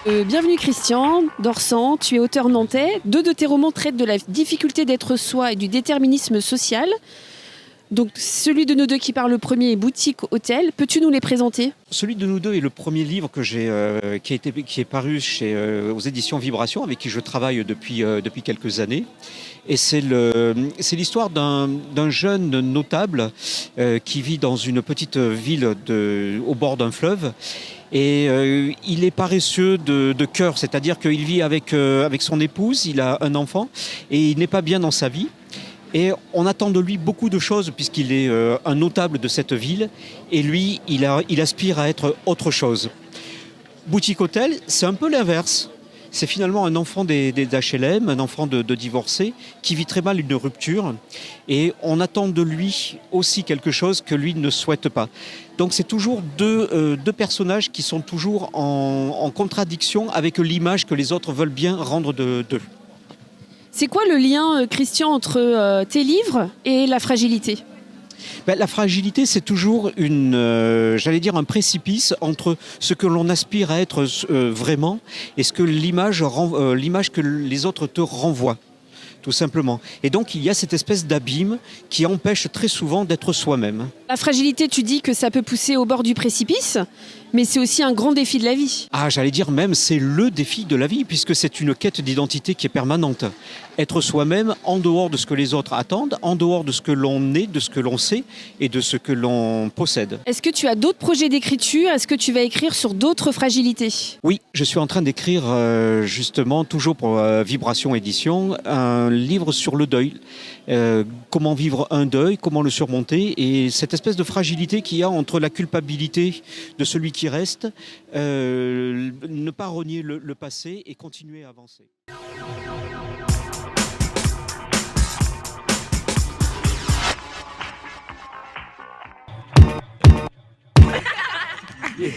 Bienvenue Christian Dorsan, tu es auteur nantais. Deux de tes romans traitent de la difficulté d'être soi et du déterminisme social. Donc celui de nous deux qui parle le premier est Boutique Hôtel. Peux-tu nous les présenter? Celui de nous deux est le premier livre qui est paru aux éditions Vibration, avec qui je travaille depuis quelques années. Et c'est l'histoire d'un jeune notable qui vit dans une petite ville au bord d'un fleuve. Et il est paresseux de cœur, c'est-à-dire qu'il vit avec son épouse, il a un enfant et il n'est pas bien dans sa vie. Et on attend de lui beaucoup de choses puisqu'il est un notable de cette ville. Et lui, il aspire à être autre chose. Boutique Hôtel, c'est un peu l'inverse. C'est finalement un enfant des HLM, un enfant de divorcés, qui vit très mal une rupture. Et on attend de lui aussi quelque chose que lui ne souhaite pas. Donc c'est toujours deux personnages qui sont toujours en contradiction avec l'image que les autres veulent bien rendre d'eux. C'est quoi le lien, Christian, entre tes livres et la fragilité? La fragilité, c'est toujours un précipice entre ce que l'on aspire à être vraiment et ce que l'image que les autres te renvoient, tout simplement. Et donc, il y a cette espèce d'abîme qui empêche très souvent d'être soi-même. La fragilité, tu dis que ça peut pousser au bord du précipice, mais c'est aussi un grand défi de la vie. Ah, j'allais dire même, c'est le défi de la vie, puisque c'est une quête d'identité qui est permanente. Être soi-même en dehors de ce que les autres attendent, en dehors de ce que l'on est, de ce que l'on sait et de ce que l'on possède. Est-ce que tu as d'autres projets d'écriture? Est-ce que tu vas écrire sur d'autres fragilités? Oui, je suis en train d'écrire justement, toujours pour Vibration Édition, un livre sur le deuil. Comment vivre un deuil, comment le surmonter, et cette espèce de fragilité qu'il y a entre la culpabilité de celui qui reste, ne pas renier le passé et continuer à avancer. Yeah.